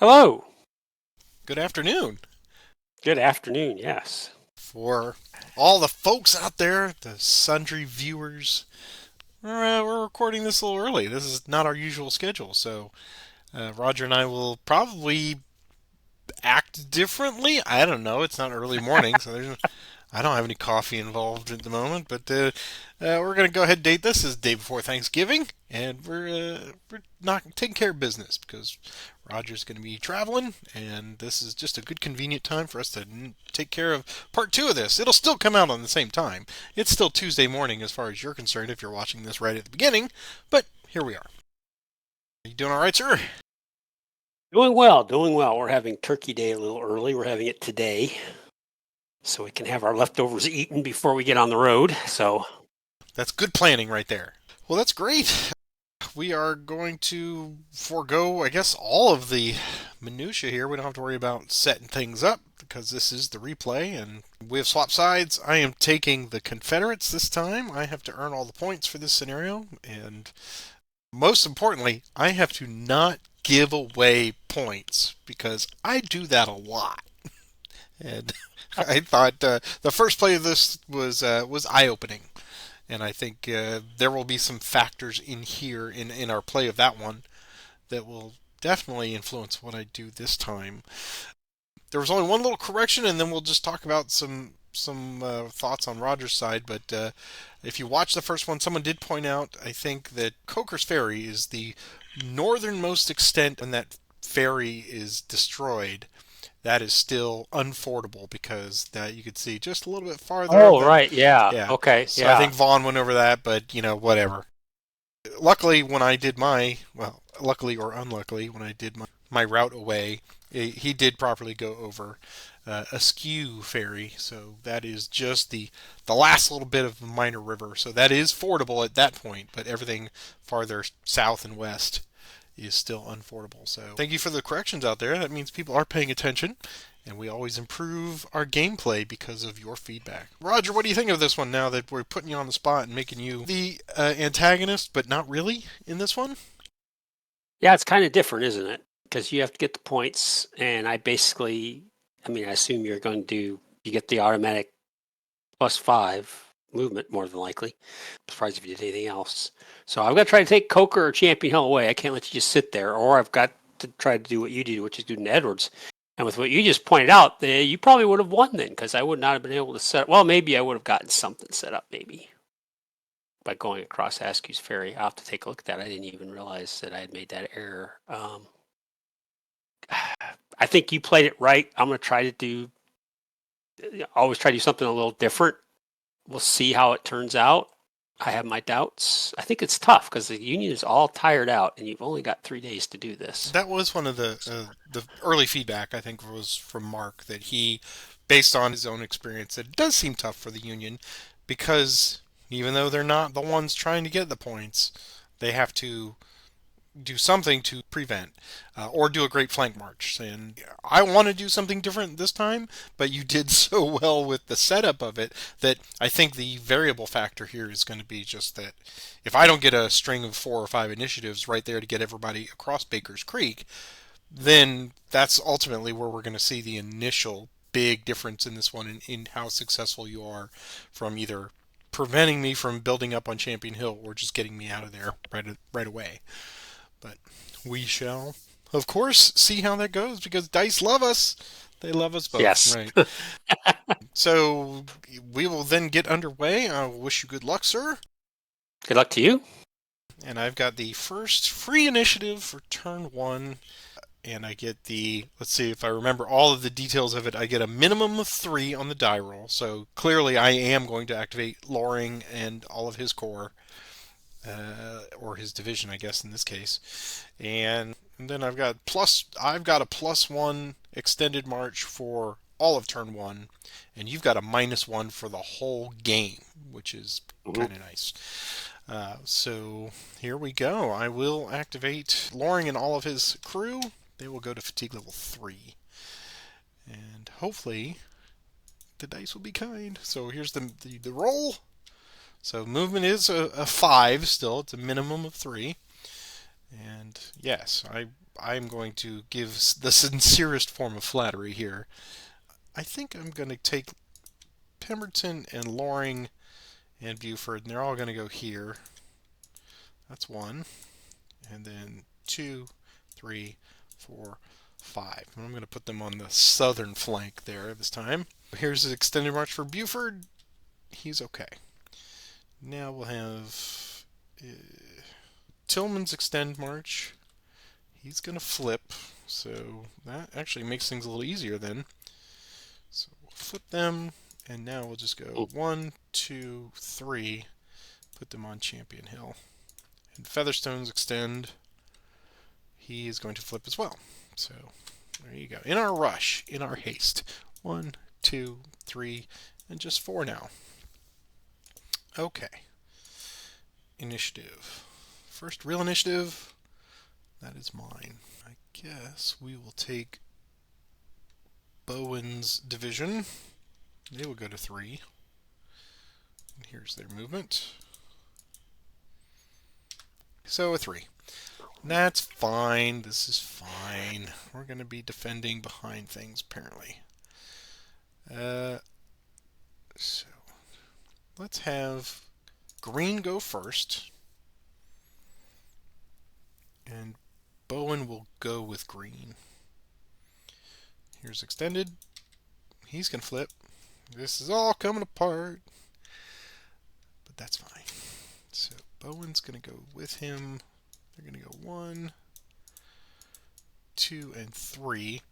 Hello. Good afternoon. Good afternoon. Yes. For all the folks out there, the sundry viewers, we're recording this a little early. This is not our usual schedule, so Roger and I will probably act differently. I don't know. It's not early morning, so I don't have any coffee involved at the moment, but we're going to go ahead and date this as the day before Thanksgiving, and we're not taking care of business because Roger's going to be traveling, and this is just a good convenient time for us to take care of part two of this. It'll still come out on the same time. It's still Tuesday morning as far as you're concerned if you're watching this right at the beginning, but here we are. You doing all right, sir? Doing well. Doing well. We're having Turkey Day a little early. We're having it today, so we can have our leftovers eaten before we get on the road. So, That's good planning right there. Well, that's great. We are going to forego, I guess, all of the minutia here. We don't have to worry about setting things up because this is the replay and we have swapped sides. I am taking the Confederates this time. I have to earn all the points for this scenario, and most importantly, I have to not give away points because I do that a lot. And I thought the first play of this was eye opening. And I think there will be some factors in here in our play of that one that will definitely influence what I do this time. There was only one little correction, and then we'll just talk about some thoughts on Roger's side. But if you watch the first one, someone did point out, I think, that Coker's Ferry is the northernmost extent when that ferry is destroyed. That is still unfordable because that you could see just a little bit farther of oh, that. right. Yeah. Yeah. Okay. So I Yeah. think Vaughn went over that, but whatever. Luckily, when I did luckily or unluckily, when I did my route away, he did properly go over Askew Ferry. So that is just the last little bit of a minor river. So that is fordable at that point, but everything farther south and west is still unfordable. So thank you for the corrections out there. That means people are paying attention, and we always improve our gameplay because of your feedback. Roger, what do you think of this one now that we're putting you on the spot and making you the antagonist, but not really in this one? Yeah. It's kind of different, isn't it? Because you have to get the points, and I assume you're going to you get the automatic +5 movement more than likely. I'm surprised if you did anything else. So I've got to try to take Coker or Champion Hill away. I can't let you just sit there, or I've got to try to do what you do, which is do an Edwards. And with what you just pointed out, you probably would have won then, because I would not have been able to set. Well, maybe I would have gotten something set up, maybe by going across Askew's Ferry. I'll have to take a look at that. I didn't even realize that I had made that error. I think you played it right. I'm going to try to always try to do something a little different. We'll see how it turns out. I have my doubts. I think it's tough because the union is all tired out, and you've only got 3 days to do this. That was one of the early feedback I think was from Mark that he, based on his own experience, that it does seem tough for the Union because even though they're not the ones trying to get the points, they have to do something to prevent or do a great flank march. And I want to do something different this time, but you did so well with the setup of it that I think the variable factor here is going to be just that if I don't get a string of 4 or 5 initiatives right there to get everybody across Baker's Creek, then that's ultimately where we're going to see the initial big difference in this one in how successful you are from either preventing me from building up on Champion Hill or just getting me out of there right away. But we shall, of course, see how that goes because dice love us. They love us both, Yes. right? So we will then get underway. I wish you good luck, sir. Good luck to you. And I've got the first free initiative for turn one. And I get let's see if I remember all of the details of it. I get a minimum of 3 on the die roll. So clearly I am going to activate Loring and all of his corps. Or his division, I guess, in this case. And then I've got a +1 extended march for all of turn one, and you've got a -1 for the whole game, which is Mhm. kind of nice. So here we go. I will activate Loring and all of his crew. They will go to fatigue level 3. And hopefully the dice will be kind. So here's the roll. So movement is a 5 still. It's a minimum of 3. And yes, I'm going to give the sincerest form of flattery here. I think I'm going to take Pemberton and Loring and Buford, and they're all going to go here. That's one. And then 2, 3, 4, 5. And I'm going to put them on the southern flank there this time. Here's the extended march for Buford. He's okay. Now we'll have Tillman's extend march. He's going to flip, so that actually makes things a little easier then. So we'll flip them, and now we'll just go 1, 2, 3, put them on Champion Hill. And Featherstone's extend, he is going to flip as well. So there you go. In our rush, in our haste. 1, 2, 3, and just 4 now. Okay. Initiative. First real initiative, that is mine. I guess we will take Bowen's division. They will go to 3. And here's their movement. So a 3. That's fine. This is fine. We're going to be defending behind things, apparently. So let's have Green go first. And Bowen will go with Green. Here's extended. He's going to flip. This is all coming apart. But that's fine. So Bowen's going to go with him. They're going to go 1, 2, and 3.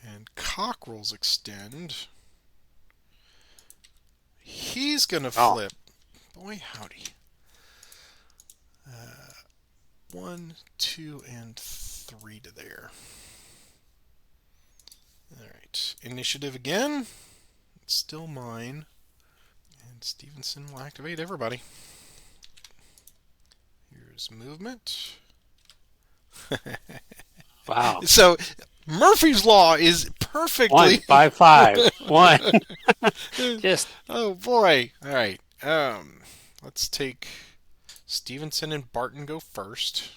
And Cockrell's extend. He's going to flip. Boy, howdy. 1, 2, and 3 to there. Alright. Initiative again. It's still mine. And Stevenson will activate everybody. Here's movement. Wow. So Murphy's Law is perfectly 1, 5, 5. 1. Just oh boy. All right. Let's take Stevenson and Barton go first.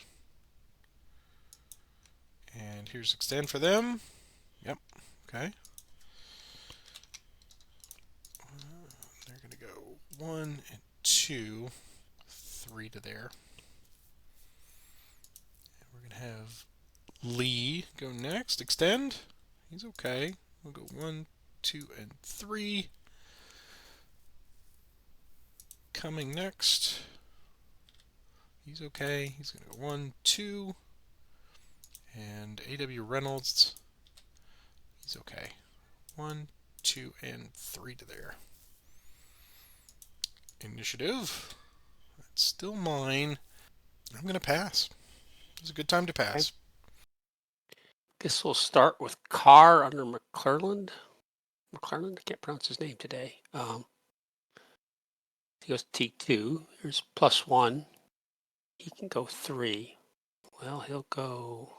And here's extend for them. Yep. Okay. They're going to go 1 and 2, 3 to there. And we're going to have Lee go next. Extend. He's okay. We'll go 1, 2, and 3. Coming next. He's okay. He's going to go 1, 2. And A.W. Reynolds. He's okay. 1, 2, and 3 to there. Initiative. That's still mine. I'm going to pass. It's a good time to pass. guess we'll start with Carr under McClelland. McClelland, I can't pronounce his name today. He goes T2. Here's +1. He can go 3. Well, he'll go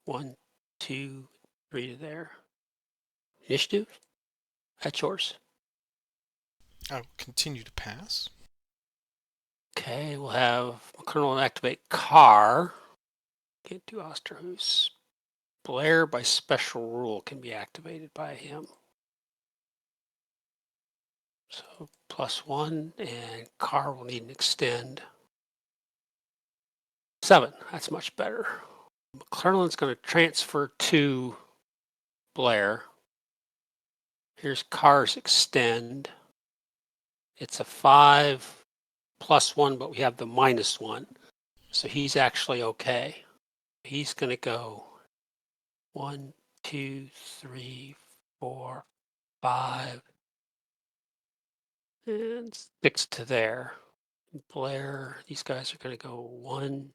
1, 2, 3 to there. Initiative? That's yours. I'll continue to pass. Okay, we'll have McClelland activate Carr. Can't do Osterhus. Blair by special rule can be activated by him. So +1, and Carr will need an extend. 7, that's much better. McClelland's going to transfer to Blair. Here's Carr's extend. It's a 5 +1, but we have the -1. So he's actually okay. He's going to go 1, 2, 3, 4, 5, and 6 to there. Blair, these guys are going to go 1,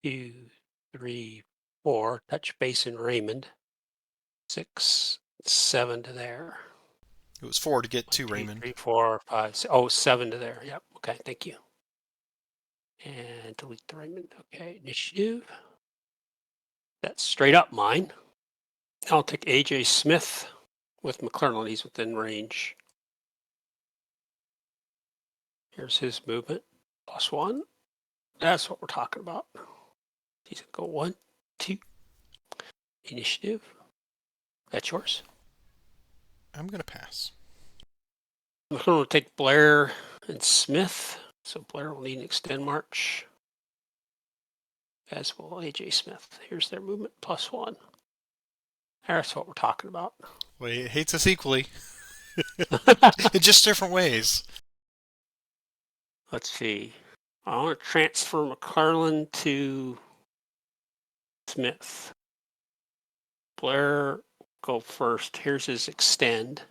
2, 3, 4. Touch base in Raymond. 6, 7 to there. It was 4 to get 1, to 2, Raymond. 3, 4, 5, 6. Oh, 7 to there. Yep. Okay. Thank you. And delete the Raymond. Okay. Initiative. That's straight up mine. I'll take AJ Smith with McClelland. He's within range. Here's his movement. +1. That's what we're talking about. He's going to go 1, 2. Initiative. That's yours. I'm going to pass. I'm going to take Blair and Smith. So Blair will need an extend march. As will AJ Smith. Here's their movement +1. That's what we're talking about. Well, he hates us equally. In just different ways. Let's see. I want to transfer McClellan to Smith. Blair go first. Here's his extend.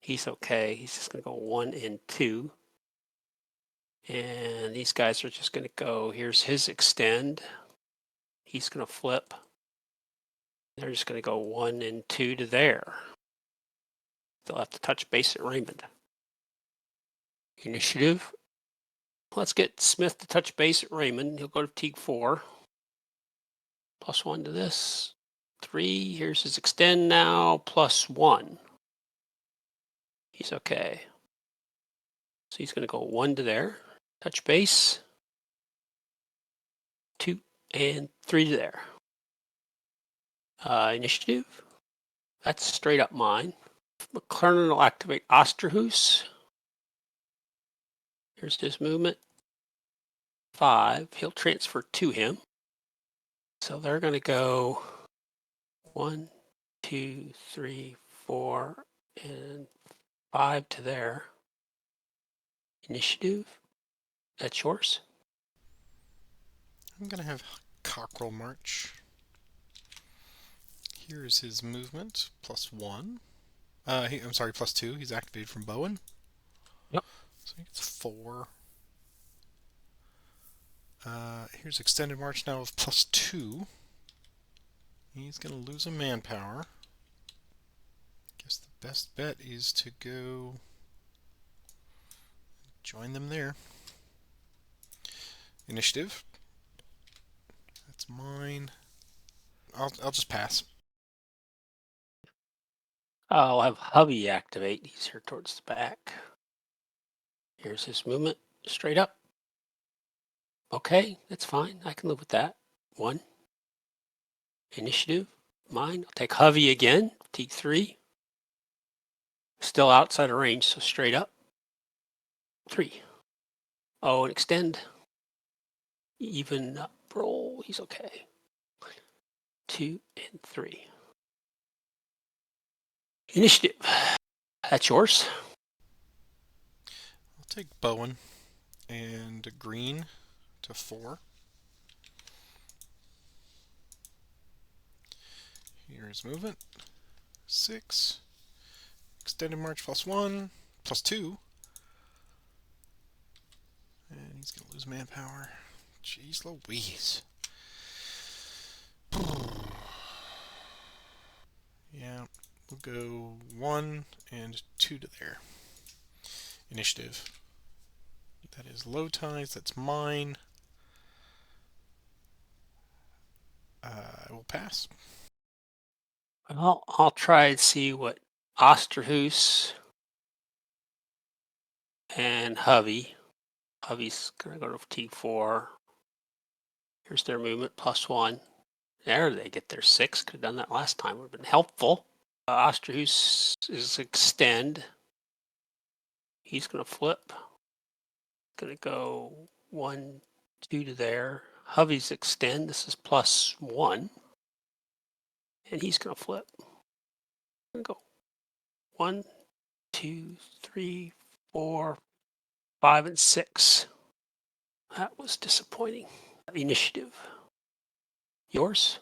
He's okay. He's just going to go 1 and 2. And these guys are just going to go. Here's his extend. He's going to flip. They're just going to go 1 and 2 to there. They'll have to touch base at Raymond. Initiative. Let's get Smith to touch base at Raymond. He'll go to Teague 4. +1 to this. 3. Here's his extend now. +1. He's okay. So he's going to go 1 to there. Touch base. 2 and 3 to there. Initiative. That's straight up mine. McClellan will activate Osterhus. Here's his movement. 5. He'll transfer to him. So they're going to go 1, 2, 3, 4, and 5 to there. Initiative. That's yours. I'm going to have Cockerel March. Here's his movement, +1. I'm sorry, +2. He's activated from Bowen. Yep. So he gets 4. Here's extended march now of +2. He's going to lose a manpower. Guess the best bet is to go join them there. Initiative. That's mine. I'll just pass. I'll have Hubby activate. He's here towards the back. Here's his movement. Straight up. Okay, that's fine. I can live with that. 1. Initiative. Mine. I'll take Hovey again. Teague 3. Still outside of range, so straight up. 3. Oh, and extend. Even up roll. He's okay. 2 and 3. Initiative. That's yours. I'll take Bowen and Green to 4. Here's movement. 6. Extended march +1, +2. And he's going to lose manpower. Jeez Louise. Yeah, we'll go 1 and 2 to there. Initiative. That is low ties. That's mine. I will pass. Well, I'll try and see what Osterhus and Hovey. Hovey's going to go to T4. Here's their movement +1. There they get their 6. Could have done that last time. Would have been helpful. Osterhus is extend. He's going to flip. Going to go 1, 2 to there. Hovey's extend. This is +1. And he's going to flip. Going to go 1, 2, 3, 4, 5, and 6. That was disappointing. Initiative. Yours?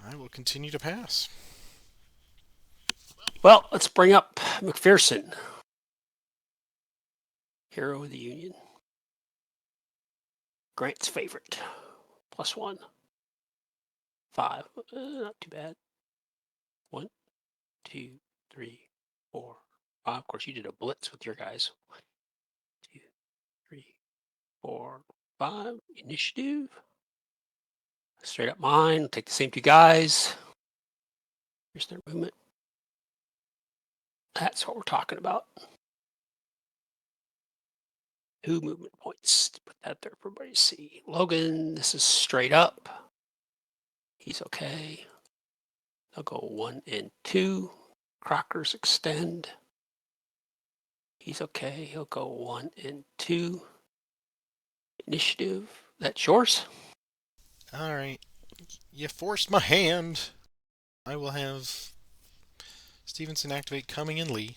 I will continue to pass. Well, let's bring up McPherson. Hero of the Union. Grant's favorite. +1. 5. Not too bad. 1, 2, 3, 4, 5. Of course, you did a blitz with your guys. 1, 2, 3, 4, 5. Initiative. Straight up mine. Take the same 2 guys. Here's their movement. That's what we're talking about. 2 movement points. Put that there for everybody to see. Logan, this is straight up. He's okay. They'll go 1 and 2. Crockers extend. He's okay. He'll go 1 and 2. Initiative. That's yours. All right. You forced my hand. I will have Stevenson activate Cumming and Lee.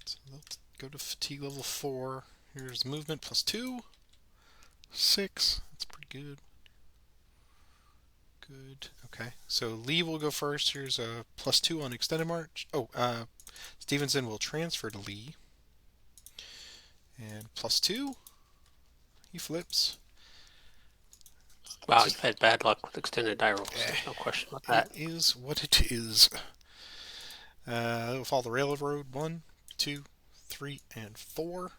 So they'll go to fatigue level 4. Here's movement plus 2. 6. That's pretty good. Good. Okay. So Lee will go first. Here's a plus 2 on extended march. Stevenson will transfer to Lee. And plus 2. He flips. Wow, you've had bad luck with extended die rolls. There's no question about that. It is what it is. It'll follow the railroad. 1, 2, 3, and 4.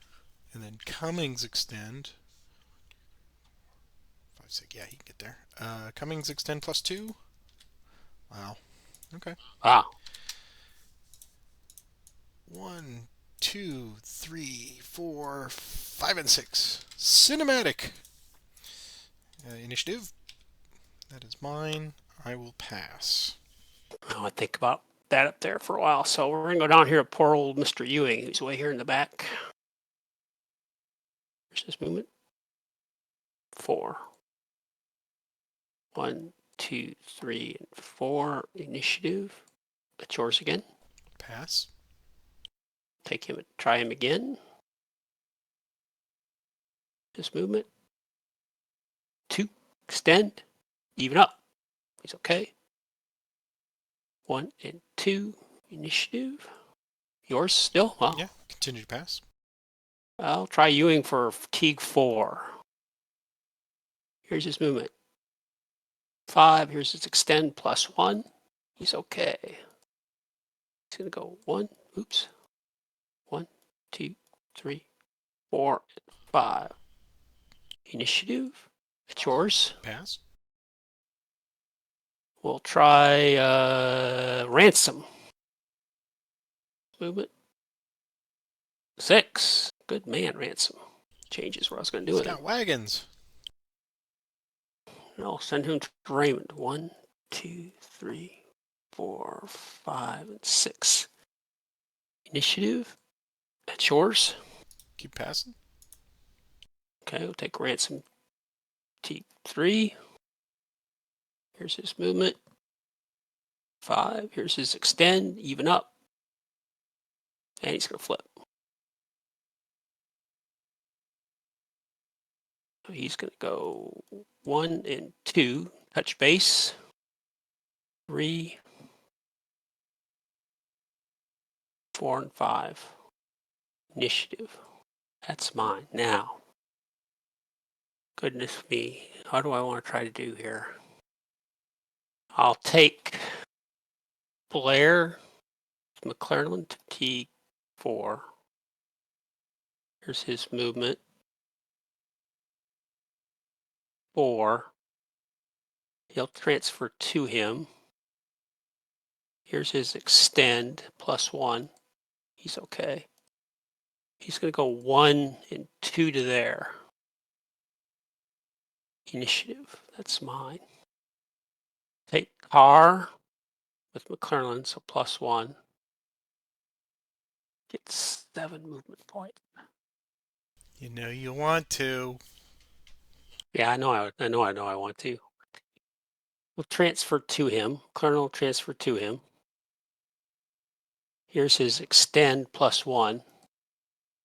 And then Cummings extend. 5, 6. Yeah, he can get there. Cummings extend plus 2. Wow. Okay. Wow. 1, 2, 3, 4, 5, and 6. Cinematic. Initiative. That is mine. I will pass. Oh, I think about that up there for a while. So we're going to go down here to poor old Mr. Ewing, who's way here in the back. Here's this movement. 4. 1, 2, 3, and 4. Initiative. That's yours again. Pass. Take him and try him again. This movement. 2. Extend. Even up. He's okay. 1 and 2. Initiative. Yours still? Wow. Yeah, continue to pass. I'll try Ewing for fatigue 4. Here's his movement. 5. Here's his extend plus 1. He's okay. He's going to go 1. Oops. 1, 2, 3, 4, and 5. Initiative. It's yours. Pass. We'll try ransom. Movement. 6. Good man, ransom. Changes what I was going to do He's with it. got wagons. I'll send him to Raymond. 1, 2, 3, 4, 5, and 6. Initiative. That's yours. Keep passing. Okay, we'll take ransom T3. Here's his movement. 5. Here's his extend. Even up. And he's going to flip. So he's going to go 1 and 2. Touch base. 3, 4, and 5. Initiative. That's mine. Now, goodness me, how do I want to try to do here? I'll take Blair McClellan to T4. Here's his movement. 4. He'll transfer to him. Here's his extend plus 1. He's okay. He's going to go 1 and 2 to there. Initiative. That's mine. Take Carr with McClellan, so plus 1. Get 7 movement points. You know you want to. Yeah, I know I want to. We'll transfer to him. McClellan will transfer to him. Here's his extend plus 1.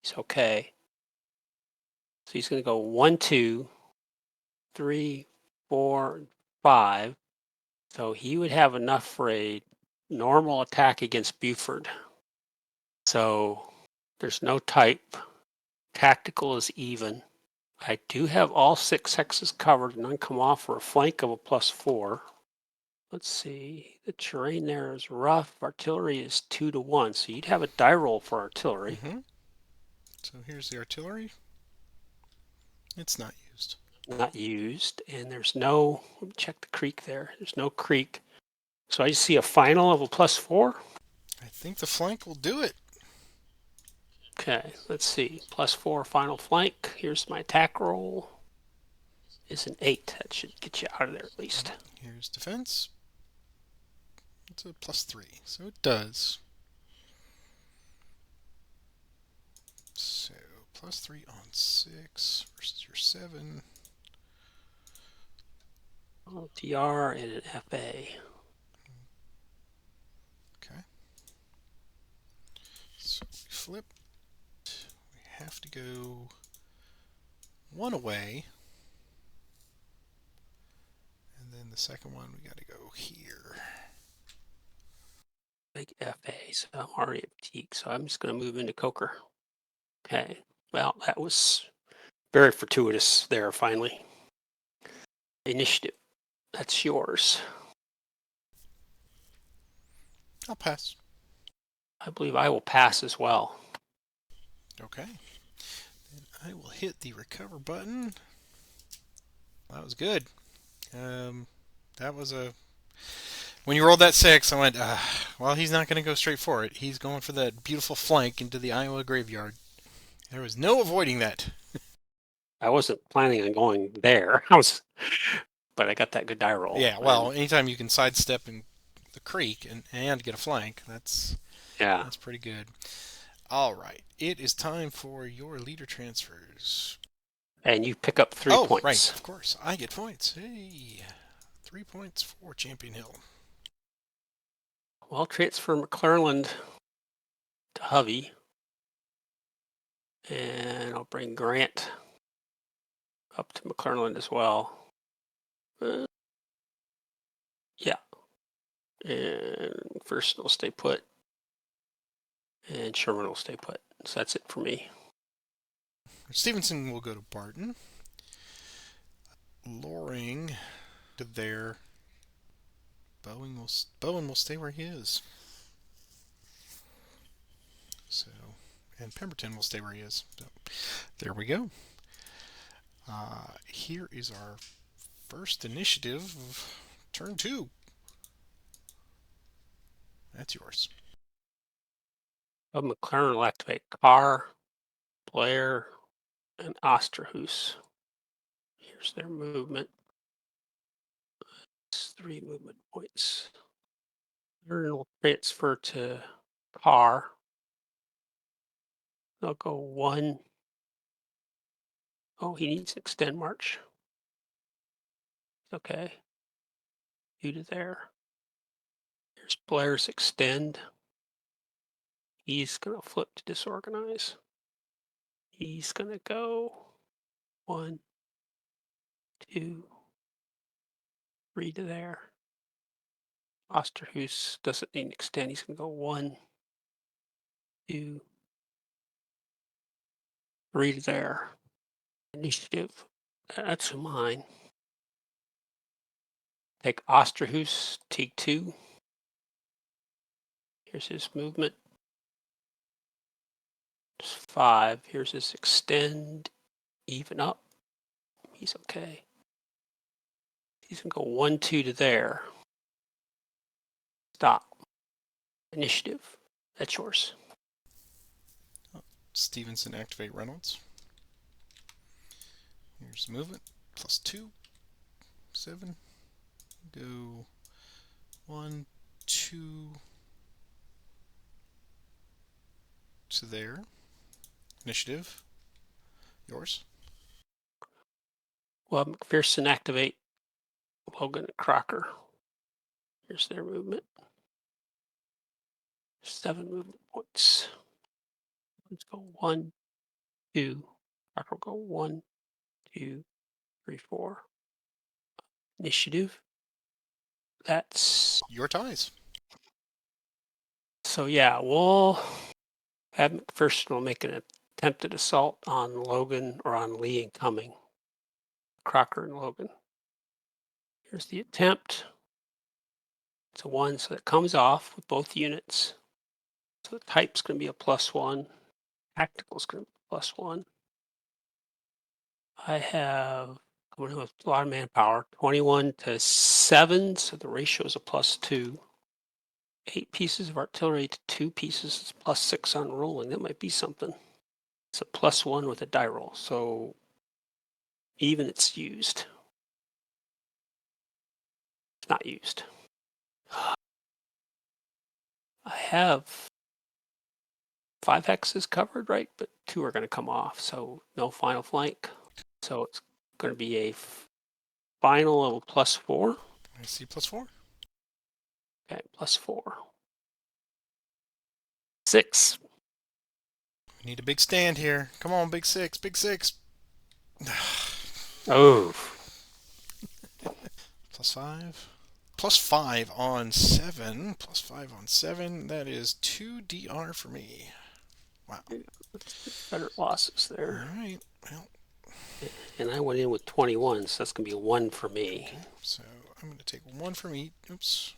He's okay. So he's going to go 1, 2, 3, 4, 5. So he would have enough for a normal attack against Buford. So there's no type. Tactical is even. I do have all 6 hexes covered, and none come off for a flank of a plus 4. Let's see. The terrain there is rough. Artillery is 2 to 1. So you'd have a die roll for artillery. Mm-hmm. So here's the artillery. It's not used. Not used. And there's no, let me check the creek there. There's no creek. So I just see a final of a plus 4. I think the flank will do it. Okay, let's see. +4 final flank. Here's my attack roll. Is an 8. That should get you out of there at least. Here's defense. It's a +3, so it does. So +3 on 6 versus your 7. TR and an FA. Okay. So we flip. We have to go 1 away. And then the second one, we got to go here. Big FA, so I'm already at fatigue, so I'm just going to move into Coker. Okay, well, that was very fortuitous there, finally. Initiative, that's yours. I'll pass. I believe I will pass as well. Okay. Then I will hit the recover button. That was good. That was a... When you rolled that 6, I went, well, he's not going to go straight for it. He's going for that beautiful flank into the Iowa graveyard. There was no avoiding that. I wasn't planning on going there. But I got that good die roll. Yeah, well, anytime you can sidestep in the creek and get a flank, that's pretty good. All right, it is time for your leader transfers. And you pick up 3 points. Right, of course. I get points. Hey, 3 points for Champion Hill. Well, transfer McClelland to Hovey. And I'll bring Grant up to McClelland as well. Yeah. And first will stay put. And Sherman will stay put. So that's it for me. Stevenson will go to Barton. Loring to there. Bowen will stay where he is. So, and Pemberton will stay where he is. So, there we go. Here is our first initiative of turn 2. That's yours. McLaren will activate Carr, Blair, and Osterhus. Here's their movement. It's 3 movement points. McLaren will transfer to Carr. They'll go 1. Oh, he needs to extend march. Okay. 2 to there. Here's Blair's extend. He's going to flip to disorganize. He's going to go 1, 2, 3 to there. Osterhus doesn't need an extend. He's going to go 1, 2, 3 to there. Initiative. That's mine. Take Osterhus, take 2. Here's his movement. It's 5. Here's his extend. Even up. He's okay. He's going to go 1, 2 to there. Stop. Initiative. That's yours. Stevenson activate Reynolds. Here's movement. +2. 7. Go 1, 2 to there. Initiative. Yours. Well, McPherson activate Logan and Crocker. Here's their movement. 7 movement points. Let's go 1, 2. Crocker will go 1, 2, 3, 4. Initiative. That's your ties. So yeah, we'll have McPherson will make an attempted assault on Logan or on Lee and Cumming. Crocker and Logan. Here's the attempt. It's a 1, so it comes off with both units. So the type's going to be a +1. Tactical's going to be +1. I have coming in with a lot of manpower, 21 to 7, so the ratio is a +2. 8 pieces of artillery to 2 pieces. It's +6 on rolling. That might be something. It's a +1 with a die roll. So even it's used. It's not used. I have 5 hexes covered, right? But 2 are going to come off. So no final flank. So it's going to be a final of a +4. I see +4. Okay, +4. 6. We need a big stand here. Come on, big six, big six. Oh. +5. +5 on 7. +5 on 7. That is 2 DR for me. Wow. Better losses All there. right. Well, And I went in with 21, so that's going to be a 1 for me. okay. So I'm going to take 1 from each. Oops.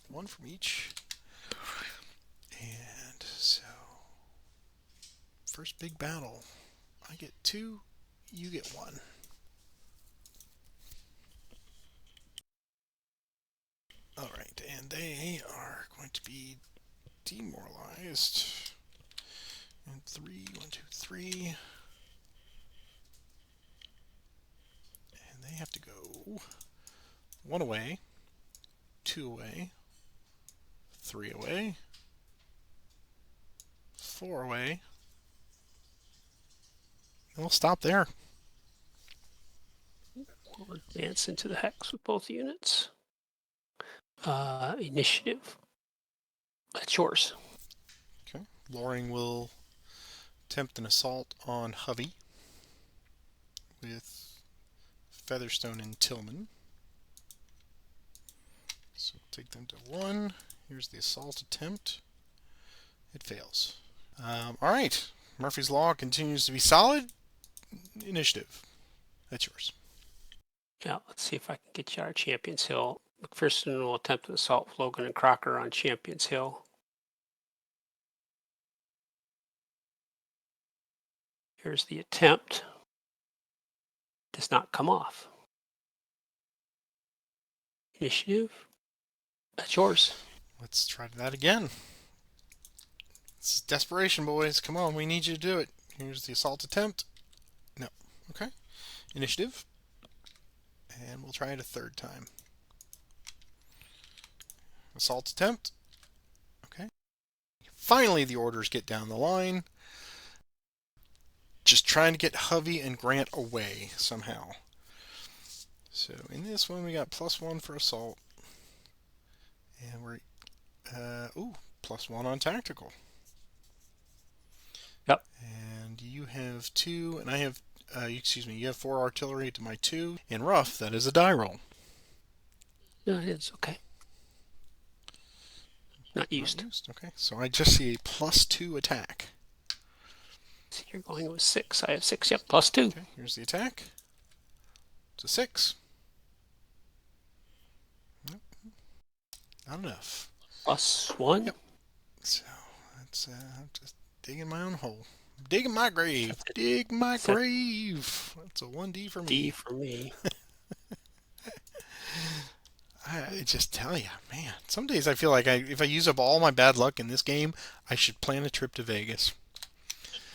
1 from each. And so, first big battle. I get 2. You get 1. All right. And they are going to be demoralized. And 3, 1, 2, 3. And they have to go 1 away, 2 away, 3 away, 4 away. And we'll stop there. We'll advance into the hex with both units. Initiative. That's yours. Okay. Loring will attempt an assault on Hovey with Featherstone and Tillman. So we'll take them to 1. Here's the assault attempt. It fails. All right. Murphy's Law continues to be solid. Initiative. That's yours. Yeah, let's see if I can get you out of Champions Hill. McPherson will attempt an assault with Logan and Crocker on Champions Hill. Here's the attempt. Does not come off. Initiative. That's yours. Let's try that again. This is desperation, boys. Come on, we need you to do it. Here's the assault attempt. No. Okay. Initiative. And we'll try it a third time. Assault attempt. Okay. Finally, the orders get down the line. Just trying to get Hovey and Grant away somehow. So in this one, we got +1 for assault. And we're, +1 on tactical. Yep. And you have 2, and I have, you have 4 artillery to my 2. In rough, that is a die roll. No, it is. Okay. Not used. Not used. Okay, so I just see a +2 attack. So you're going with 6. I have 6. Yep, +2. Okay, here's the attack. It's a 6. Nope. Not enough. +1. Yep. So that's just digging my own hole. Digging my grave. Dig my grave. That's a 1D for me. D for me. I just tell you, man. Some days I feel like if I use up all my bad luck in this game, I should plan a trip to Vegas.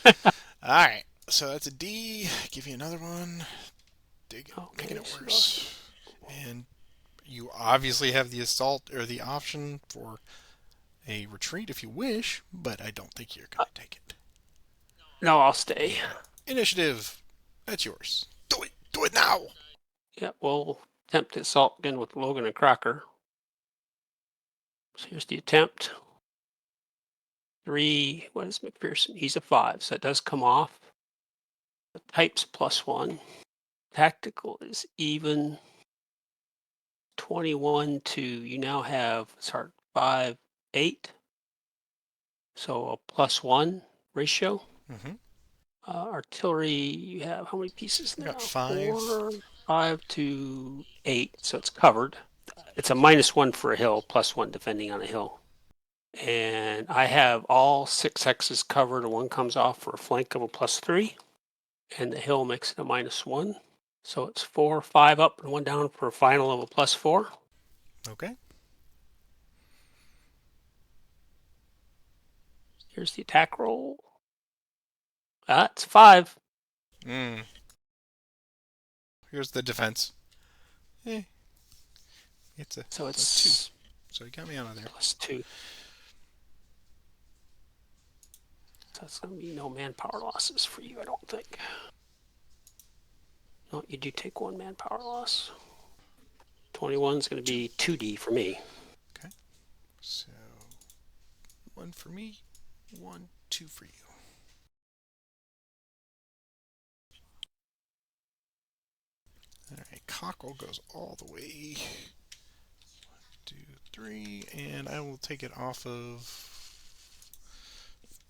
All right. So that's a D. Give you another one. Making it worse. And you obviously have the assault or the option for a retreat if you wish, but I don't think you're going to take it. No, I'll stay. Initiative. That's yours. Do it. Do it now. Yeah, we'll attempt to assault again with Logan and Crocker. So here's the attempt. 3. What is McPherson? He's a 5, so it does come off. The type's +1. Tactical is even. 21 to, you now have, 5, 8. So a +1 ratio. Mm-hmm. Artillery, you have how many pieces now? Got 5. 4, 5 to 8, so it's covered. It's a -1 for a hill, +1 defending on a hill. And I have all 6 hexes covered, and 1 comes off for a flank of a +3. And the hill makes it a -1. So it's 4, 5 up, and 1 down for a final of a +4. Okay. Here's the attack roll. It's 5. Here's the defense. It's a 2. It's So he got me out of there. +2. So it's going to be no manpower losses for you, I don't think. No, you do take 1 manpower loss. 21 is going to be 2D for me. Okay. So 1 for me, 1, 2 for you. Alright, Cockle goes all the way. 1, 2, 3, and I will take it off of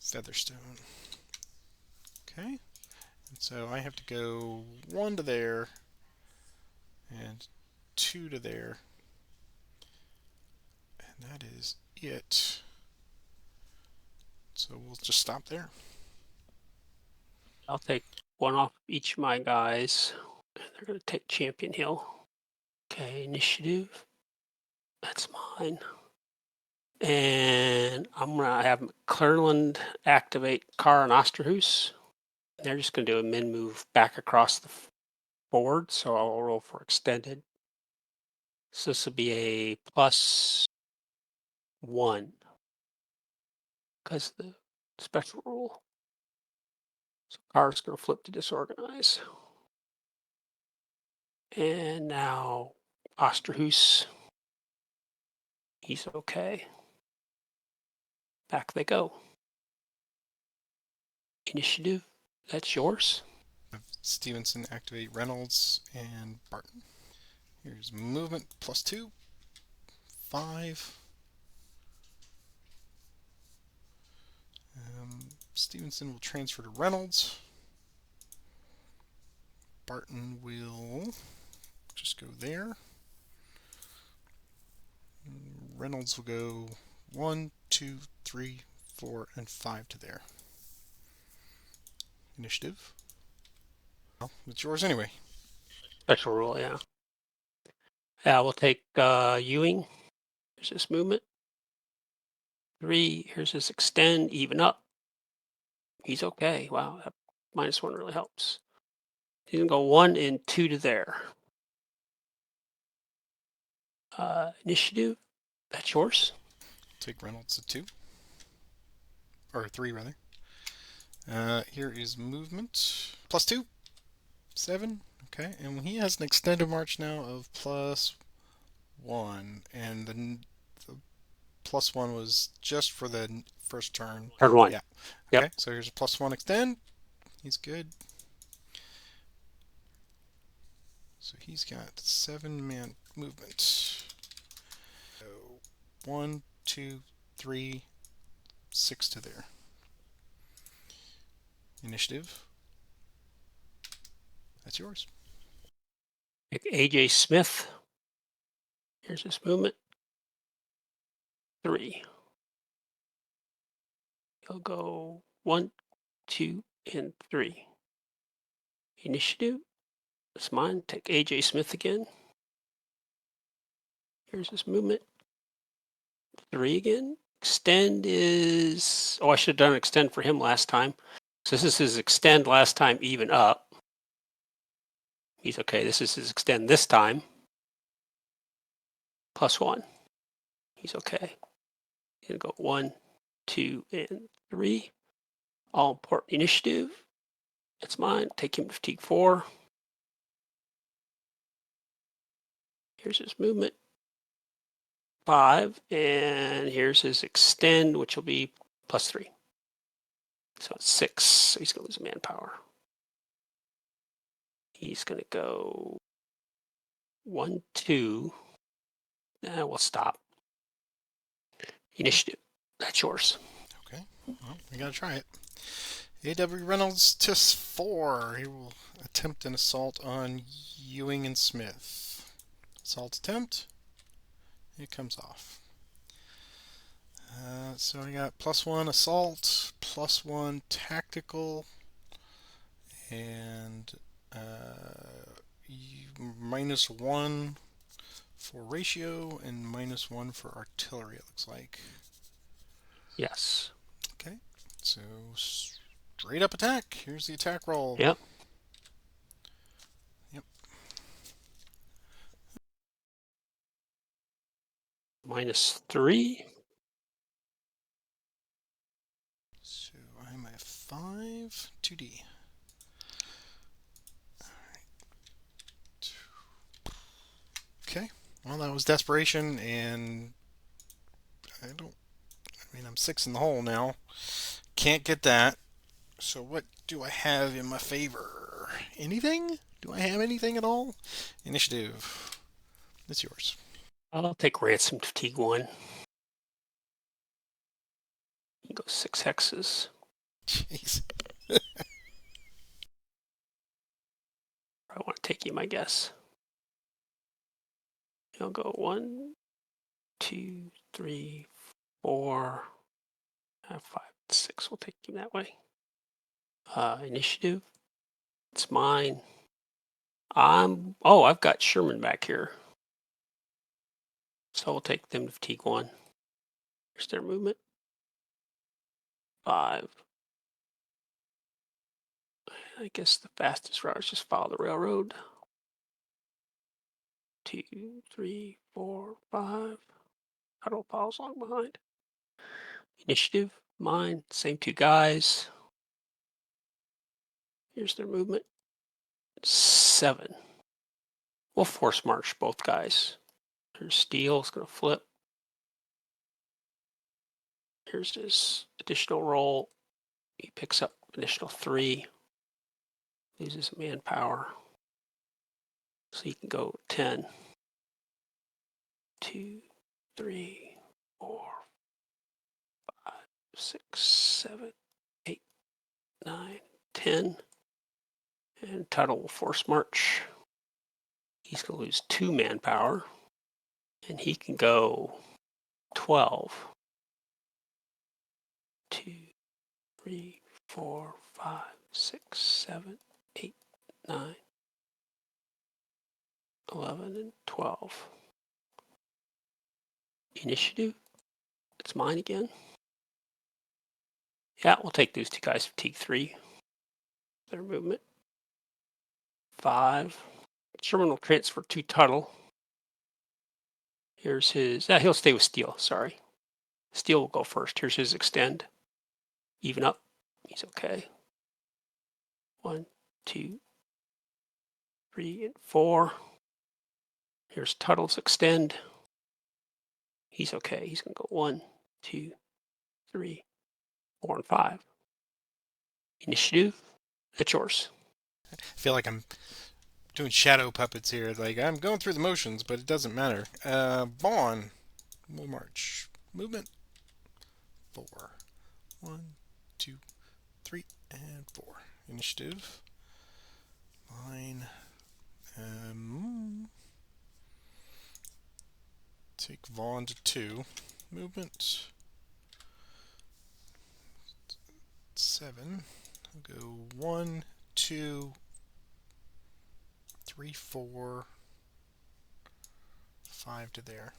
Featherstone. Okay. And so I have to go 1 to there and 2 to there. And that is it. So we'll just stop there. I'll take 1 off each of my guys. They're going to take Champion Hill. Okay, initiative. That's mine. And I'm going to have McClelland activate Carr and Osterhus. They're just going to do a min move back across the board, so I'll roll for extended. So this will be a +1 because the special rule. So Carr's going to flip to disorganize. And now Osterhus. He's okay. Back they go. Initiative, that's yours. Stevenson activate Reynolds and Barton. Here's movement +2, 5. Stevenson will transfer to Reynolds. Barton will just go there. Reynolds will go 1, 2, 3, 4, and 5 to there. Initiative. Well, it's yours anyway. Special rule, yeah. Yeah, we'll take Ewing. There's this movement. 3, here's this extend, even up. He's okay. Wow, that -1 really helps. He's going to go 1 and 2 to there. Initiative, that's yours. Take Reynolds at 2. Or 3, rather. Here is movement. +2, 7. Okay, and he has an extended march now of +1. And the +1 was just for the first turn. Turn 1. Yeah. Yep. Okay, so here's a +1 extend. He's good. So he's got 7-man movement. So 1, 2, 3, 6 to there. Initiative. That's yours. Take AJ Smith. Here's this movement. 3. He'll go 1, 2, and 3. Initiative, that's mine. Take AJ Smith again. Here's this movement. 3 again. Extend is, I should have done extend for him last time. So this is his extend last time, even up. He's okay. This is his extend this time. +1. He's okay. He's going to go 1, 2, and 3. All important initiative. That's mine. Take him to fatigue 4. Here's his movement. 5. And here's his extend, which will be +3. So it's 6. So he's going to lose manpower. He's going to go 1, 2. We'll stop. Initiative. That's yours. Okay. Well, we gotta try it. A.W. Reynolds +4. He will attempt an assault on Ewing and Smith. Assault attempt. It comes off. So I got +1 assault, +1 tactical, and -1 for ratio and -1 for artillery, it looks like. Yes. Okay. So straight up attack. Here's the attack roll. Yep. Yep. -3. So I'm at 5, 2D. Okay. Well, that was desperation, and I mean, I'm 6 in the hole now. Can't get that. So what do I have in my favor? Anything? Do I have anything at all? Initiative. It's yours. I'll take ransom fatigue 1. You go 6 hexes. Jeez. I want to take him, I guess. I'll go 1, 2, 3, 4, 5, 6. We'll take him that way. Initiative. It's mine. I've got Sherman back here. So we'll take them to fatigue 1. Here's their movement. 5. I guess the fastest route is just follow the railroad. 2, 3, 4, 5. Huddle follows along behind. Initiative, mine, same 2 guys. Here's their movement. 7. We'll force march both guys. Here's Steel, it's going to flip. Here's his additional roll. He picks up additional 3. Loses manpower. So he can go 10. 2, 3, 4, 5, 6, 7, 8, 9, 10. And Tuttle will force march. He's going to lose 2 manpower. And he can go 12. 2, 3, 4, 5, 6, 7, 8, 9, 11, and 12. Initiative. It's mine again. Yeah, we'll take those 2 guys fatigue 3. Their movement. 5. Sherman will transfer to Tuttle. Here's his. He'll stay with Steel. Sorry. Steel will go first. Here's his extend. Even up. He's okay. 1, 2, 3, and 4. Here's Tuttle's extend. He's okay. He's going to go 1, 2, 3, 4, and 5. Initiative. It's yours. I feel like I'm doing shadow puppets here. Like, I'm going through the motions, but it doesn't matter. Vaughn will march. Movement. 4. 1, 2, 3, and 4. Initiative. Mine. Take Vaughn to 2. Movement. 7. I'll go 1, 2, 3, 4, 5 to there.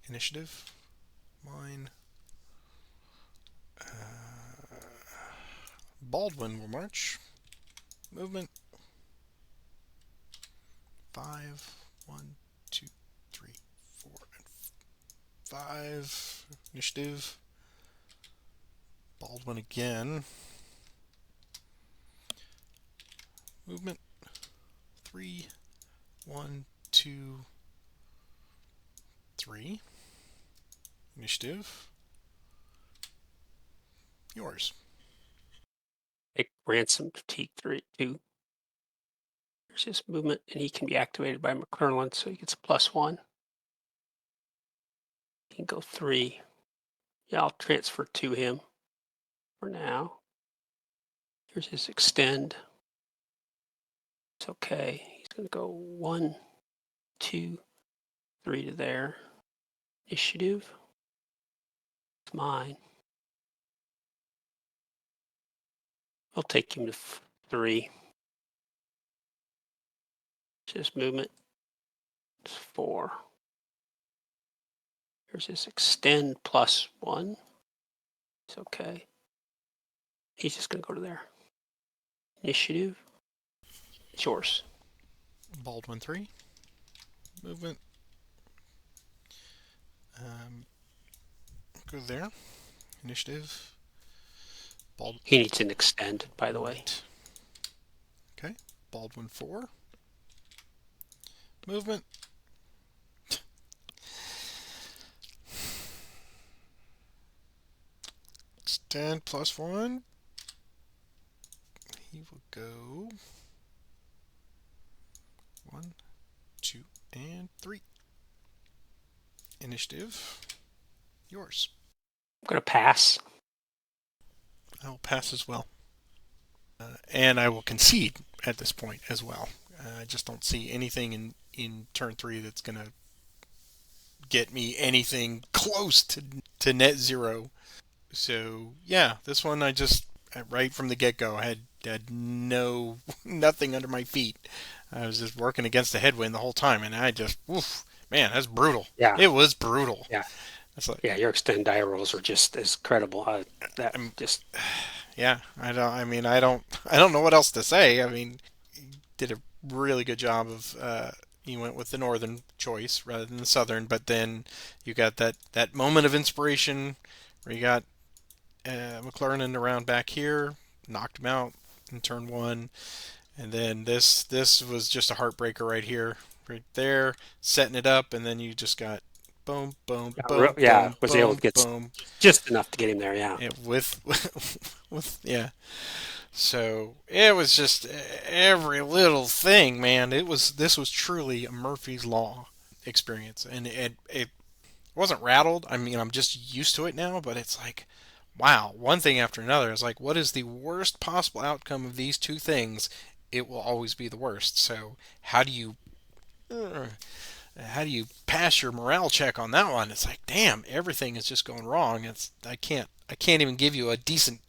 Initiative. Mine. Baldwin will march. Movement. 5. 1, 2, 3, 4, and 5. Initiative. Baldwin again. Movement. 3. 1, 2, 3. Initiative. Yours. Take ransom fatigue 2. There's his movement, and he can be activated by McClellan, so he gets a +1. He can go 3. Yeah, I'll transfer to him for now. Here's his extend. It's okay. He's going to go 1, 2, 3 to there. Initiative. It's mine. I'll take him to 3. His movement. It's 4. Here's his extend +1. It's okay. He's just going to go to there. Initiative. It's yours. Baldwin 3. Movement. Go there. Initiative. Baldwin. He needs an extend, by the way. Right. Okay. Baldwin 4. Movement. Extend +1. He will go 1, 2, and 3. Initiative. Yours. I'm going to pass. I will pass as well. And I will concede at this point as well. I just don't see anything in turn 3 that's going to get me anything close to net zero. So, yeah, this one I just, right from the get-go, had nothing under my feet. I was just working against the headwind the whole time, and I just, oof, man, that's brutal. Yeah. It was brutal. Yeah. That's like, Yeah, your extend die rolls are just as credible. Just yeah, I don't know what else to say. I mean, he did a really good job of, you went with the northern choice rather than the southern, but then you got that moment of inspiration where you got McLaren around back here, knocked him out in turn 1, and then this was just a heartbreaker right there, setting it up, and then you just got boom, boom, boom, yeah, boom, was boom, able to get boom. just enough to get him there. Yeah. Yeah, with yeah. So it was just every little thing, man. This was truly a Murphy's Law experience, and it wasn't rattled. I mean, I'm just used to it now, but it's like, wow, one thing after another. It's like, what is the worst possible outcome of these two things? It will always be the worst. So uh, how do you pass your morale check on that one? It's like, damn, everything is just going wrong. I can't even give you a decent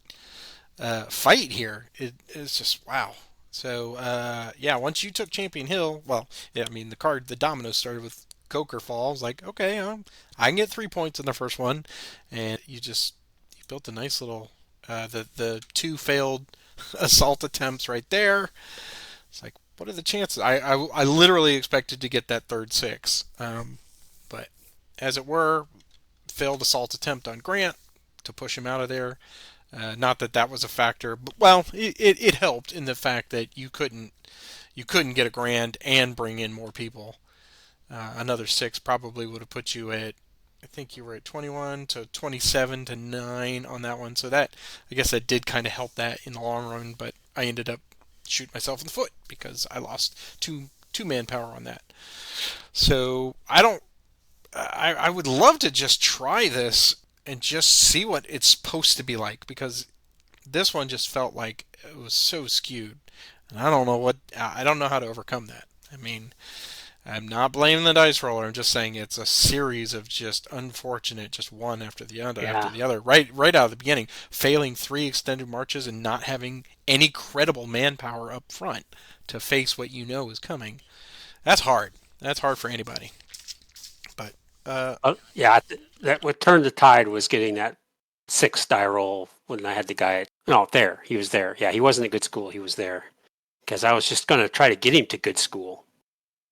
fight here. It's just wow. So yeah, once you took Champion Hill, well, yeah, I mean the dominoes started with Coker Falls. Like, okay, I can get 3 points in the first one, and you built a nice little the two failed assault attempts right there. It's like, what are the chances? I literally expected to get that third 6, but as it were, failed assault attempt on Grant to push him out of there. Not that that was a factor, but well, it helped in the fact that you couldn't get a grand and bring in more people. Another 6 probably would have put you at, I think you were at 21 to 27 to 9 on that one. So that, I guess that did kind of help that in the long run, but I ended up shooting myself in the foot because I lost two manpower on that. So I would love to just try this and just see what it's supposed to be like, because this one just felt like it was so skewed. And I don't know how to overcome that. I mean, I'm not blaming the dice roller. I'm just saying it's a series of just unfortunate, just one after the other after Yeah. the other. Right out of the beginning, failing 3 extended marches and not having any credible manpower up front to face what you know is coming. That's hard. That's hard for anybody. But Yeah, that what turned the tide was getting that 6 die roll when I had the guy. No, there he was there. Yeah, he wasn't at good school. He was there because I was just going to try to get him to good school.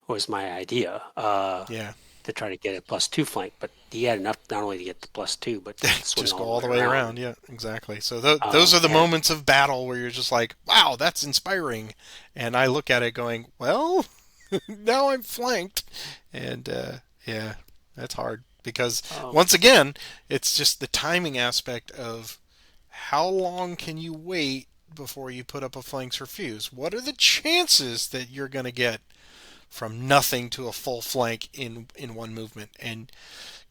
Was my idea. yeah, To try to get a +2 flank, but he had enough not only to get the +2, but to swing just go all the way around. Yeah, exactly. So those are the and moments of battle where you're just like, wow, that's inspiring. And I look at it going, well, now I'm flanked. And yeah, that's hard because once again, it's just the timing aspect of how long can you wait before you put up a flanks or fuse? What are the chances that you're going to get from nothing to a full flank in one movement? And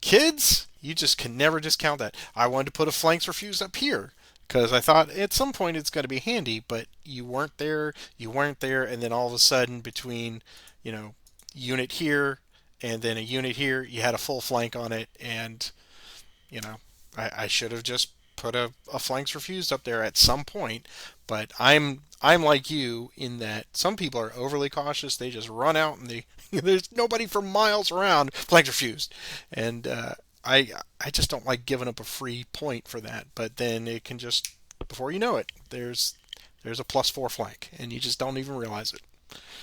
kids, you just can never discount that. I wanted to put a flanks or fuse up here because I thought at some point it's going to be handy, but you weren't there, and then all of a sudden between, unit here and then a unit here, you had a full flank on it, and you know, I should have just put a flanks refused up there at some point. But I'm like you in that some people are overly cautious. They just run out and there's nobody for miles around. Flanks refused, and I just don't like giving up a free point for that. But then it can just, before you know it, there's a +4 flank, and you just don't even realize it.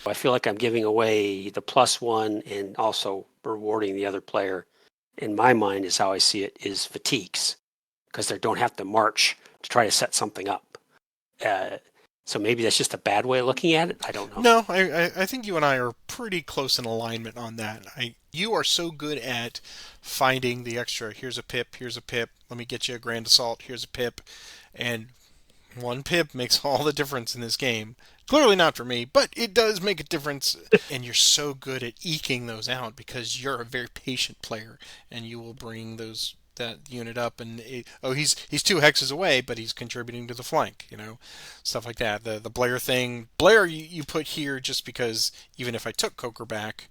I feel like I'm giving away the +1 and also rewarding the other player. In my mind, is how I see it, is fatigues, because they don't have to march to try to set something up. Uh, so maybe that's just a bad way of looking at it. I don't know. No, I think you and I are pretty close in alignment on that. You are so good at finding the extra. Here's a pip. Here's a pip. Let me get you a grand assault. Here's a pip, and one pip makes all the difference in this game. Clearly not for me, but it does make a difference. And you're so good at eking those out because you're a very patient player, and you will bring that unit up. And he's 2 hexes away, but he's contributing to the flank. Stuff like that. The Blair thing. Blair you put here just because even if I took Coker back,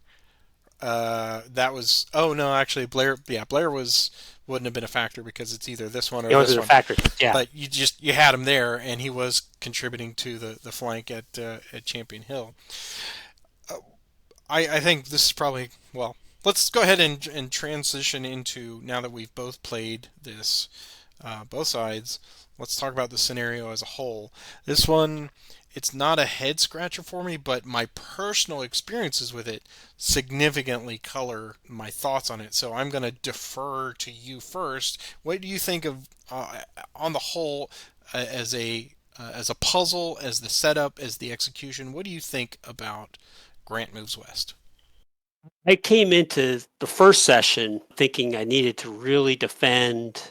that was, oh no, actually Blair, yeah, Blair wouldn't have been a factor because it's either this one or It this wasn't a one. factor. Yeah. But you had him there, and he was contributing to the flank at Champion Hill. I think this is probably, well. Let's go ahead and transition into, now that we've both played this, both sides. Let's talk about the scenario as a whole. This one, it's not a head scratcher for me, but my personal experiences with it significantly color my thoughts on it. So I'm going to defer to you first. What do you think of, on the whole, as a puzzle, as the setup, as the execution? What do you think about Grant Moves West? I came into the first session thinking I needed to really defend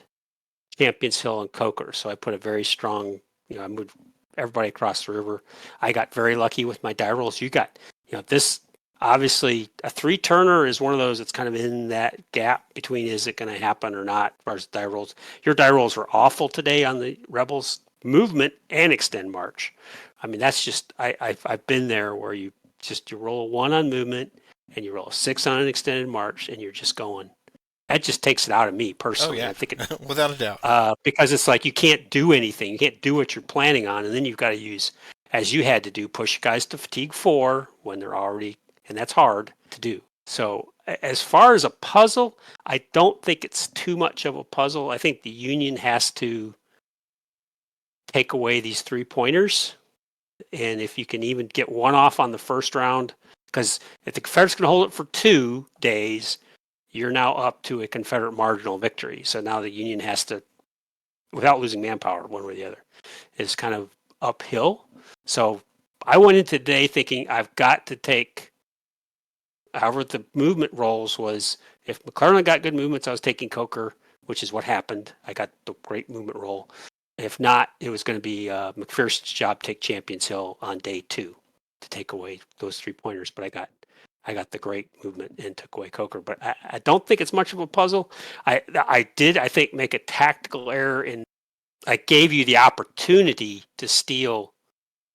Champions Hill and Coker. So I put a very strong, I moved everybody across the river. I got very lucky with my die rolls. You got, this, obviously a 3-turner is one of those that's kind of in that gap between is it going to happen or not as far as die rolls. Your die rolls were awful today on the Rebels movement and extend march. I mean, that's just, I've been there where you roll a 1 on movement and you roll a 6 on an extended march and you're just going. That just takes it out of me Oh personally. yeah, I think it, without a doubt. because it's like you can't do anything. You can't do what you're planning on, and then you've got to use, as you had to do, push guys to fatigue 4 when they're already, and that's hard to do. So as far as a puzzle, I don't think it's too much of a puzzle. I think the Union has to take away these 3-pointers, and if you can even get one off on the first round, because if the Confederates can hold it for 2 days, you're now up to a Confederate marginal victory. So now the Union has to, without losing manpower, one way or the other, is kind of uphill. So I went into today thinking I've got to take, however the movement rolls was, if McClellan got good movements, I was taking Coker, which is what happened. I got the great movement roll. If not, it was going to be McPherson's job, take Champions Hill on day 2 to take away those 3-pointers. But I got the great movement and took away Coker. But I don't think it's much of a puzzle. I did, I think, make a tactical error in, I gave you the opportunity to steal,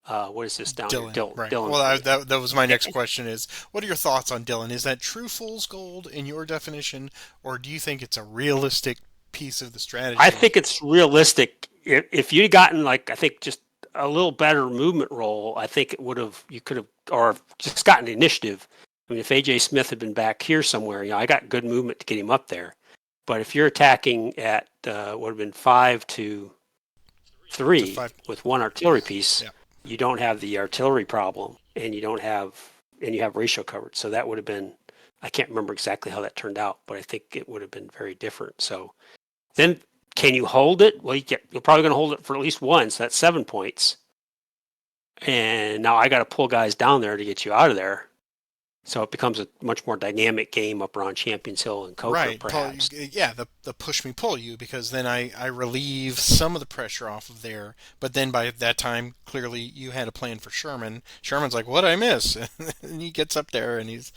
what is this down Dylan, here? right. Dylan. Well, that was my next question is, what are your thoughts on Dylan? Is that true fool's gold in your definition, or do you think it's a realistic piece of the I strategy? think it's realistic. If you'd gotten, like, I think just a little better movement roll, I think it would have, you could have, or just gotten the initiative. I mean, if AJ Smith had been back here somewhere, I got good movement to get him up there. But if you're attacking at would have been 5-3 To five. with one artillery piece, Yeah. you don't have the artillery problem, and you have ratio coverage. So that would have been, I can't remember exactly how that turned out, but I think it would have been very different. So then, can you hold it? Well, you're probably going to hold it for at least 1, so that's 7 points. And now I got to pull guys down there to get you out of there. So it becomes a much more dynamic game up around Champions Hill and Coker, Right. perhaps. Yeah, the push me pull you, because then I relieve some of the pressure off of there. But then by that time, clearly you had a plan for Sherman. Sherman's like, "What did I miss?" And he gets up there and he's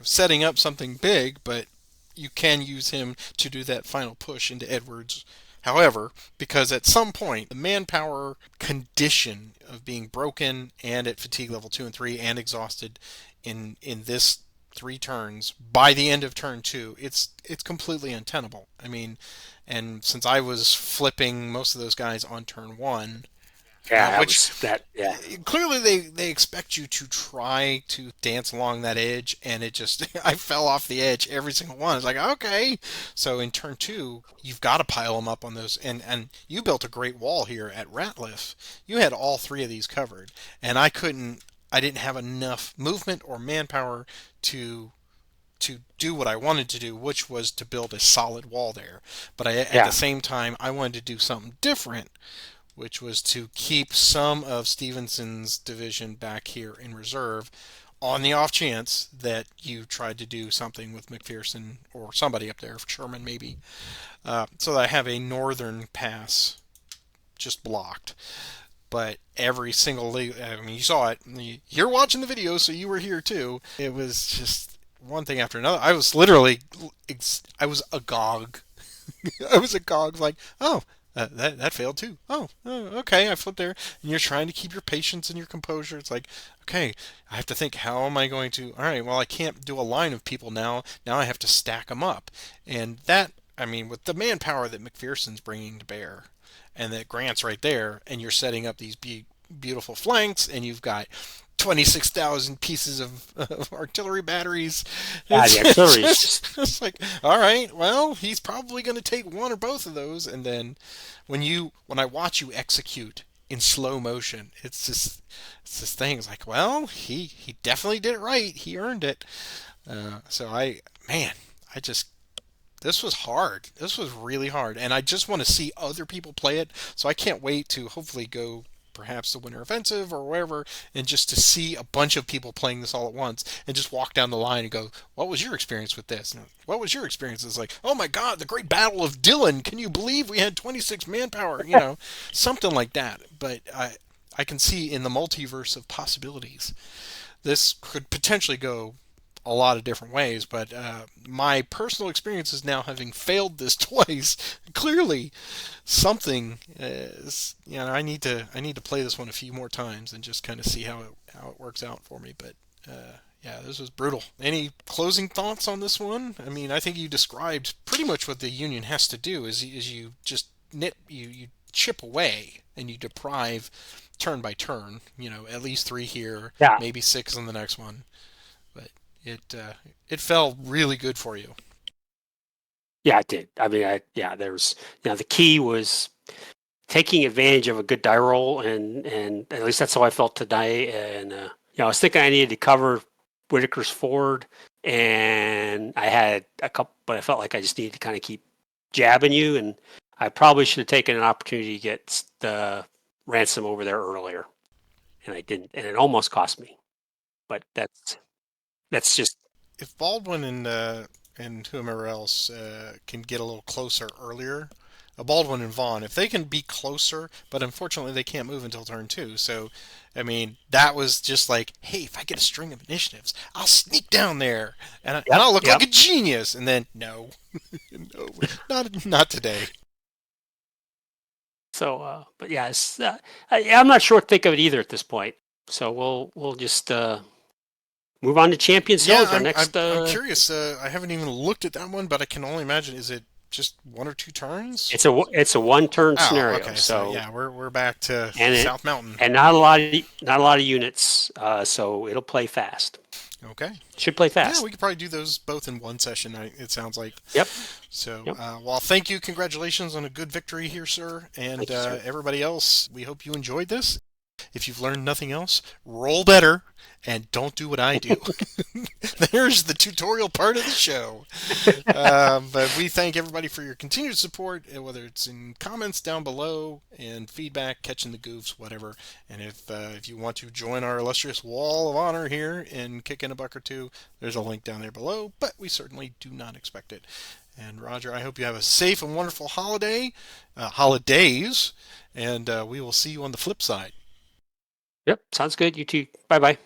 setting up something big, but you can use him to do that final push into Edwards. However, because at some point the manpower condition of being broken and at fatigue level 2 and 3 and exhausted in this 3 turns, by the end of turn 2, it's completely untenable. I mean, and since I was flipping most of those guys on turn 1, Yeah, that which was that. Yeah, clearly they expect you to try to dance along that edge, and it just I fell off the edge every single one. It's like, okay, so in turn two you've got to pile them up on those, and you built a great wall here at Ratliff. You had all three of these covered, and I didn't have enough movement or manpower to do what I wanted to do, which was to build a solid wall there. But at the yeah, same time, I wanted to do something different, which was to keep some of Stevenson's division back here in reserve on the off chance that you tried to do something with McPherson or somebody up there, Sherman maybe, so that I have a northern pass just blocked. But every single, I mean, you saw it. You're watching the video, so you were here too. It was just one thing after another. I was literally, I was agog. I was agog, like, oh, that failed too. Okay, I flipped there. And you're trying to keep your patience and your composure. It's like, okay, I have to think, how am I going to? All right, well, I can't do a line of people now. Now I have to stack them up, and that, I mean, with the manpower that McPherson's bringing to bear, and that Grant's right there, and you're setting up these beautiful flanks, and you've got 26,000 pieces of artillery batteries. yeah. The It's artillery is just, just it's like, all right, well, he's probably going to take one or both of those, and then when I watch you execute in slow motion, it's this thing. It's like, well, he definitely did it right. He earned it. So man, I just this was hard. This was really hard, and I just want to see other people play it. So I can't wait to hopefully go perhaps the Winter Offensive or wherever, and just to see a bunch of people playing this all at once, and just walk down the line and go, "What was your experience with this? And what was your experience?" It's like, "Oh my God, the Great Battle of Dillon! Can you believe we had 26 manpower?" Something like that. But I can see in the multiverse of possibilities, this could potentially go a lot of different ways, but my personal experience is now having failed this twice. Clearly, something is, I need to play this one a few more times and just kind of see how it works out for me. But yeah, this was brutal. Any closing thoughts on this one? I mean, I think you described pretty much what the Union has to do. Is you just you chip away and you deprive turn by turn. At least 3 here, yeah, maybe 6 on the next one. But it felt really good for you. yeah. It did. I mean, yeah. There was, the key was taking advantage of a good die roll, and at least that's how I felt today. And I was thinking I needed to cover Whitaker's Ford, and I had a couple, but I felt like I just needed to kind of keep jabbing you, and I probably should have taken an opportunity to get the ransom over there earlier, and I didn't, and it almost cost me. But that's just If Baldwin and whomever else can get a little closer earlier, Baldwin and Vaughn, if they can be closer, but unfortunately they can't move until turn 2. So, I mean, that was just like, hey, if I get a string of initiatives, I'll sneak down there and yep, I'll look yep. like a genius. And then no, no, not today. So, but yeah, I'm not sure what to think of it either at this point. So we'll just move on to Champions Yeah, Hills, our next. I'm curious. I haven't even looked at that one, but I can only imagine. Is it just 1 or 2 turns? It's a one turn Oh, scenario. okay. So So yeah, we're back to and it South Mountain. and not a lot of units. So it'll play fast. Okay. Should play Yeah, fast. we could probably do those both in one session. It sounds like. Yep. So, Yep. well, thank you. Congratulations on a good victory here, sir. And Thank you, sir. everybody else, we hope you enjoyed this. If you've learned nothing else, roll better and don't do what I do. There's the tutorial part of the show. But we thank everybody for your continued support, whether it's in comments down below and feedback, catching the goofs, whatever. And if you want to join our illustrious wall of honor here and kick in a buck or two, there's a link down there below. But we certainly do not expect it. And Roger, I hope you have a safe and wonderful holidays, and we will see you on the flip side. Yep. Sounds good. You too. Bye bye.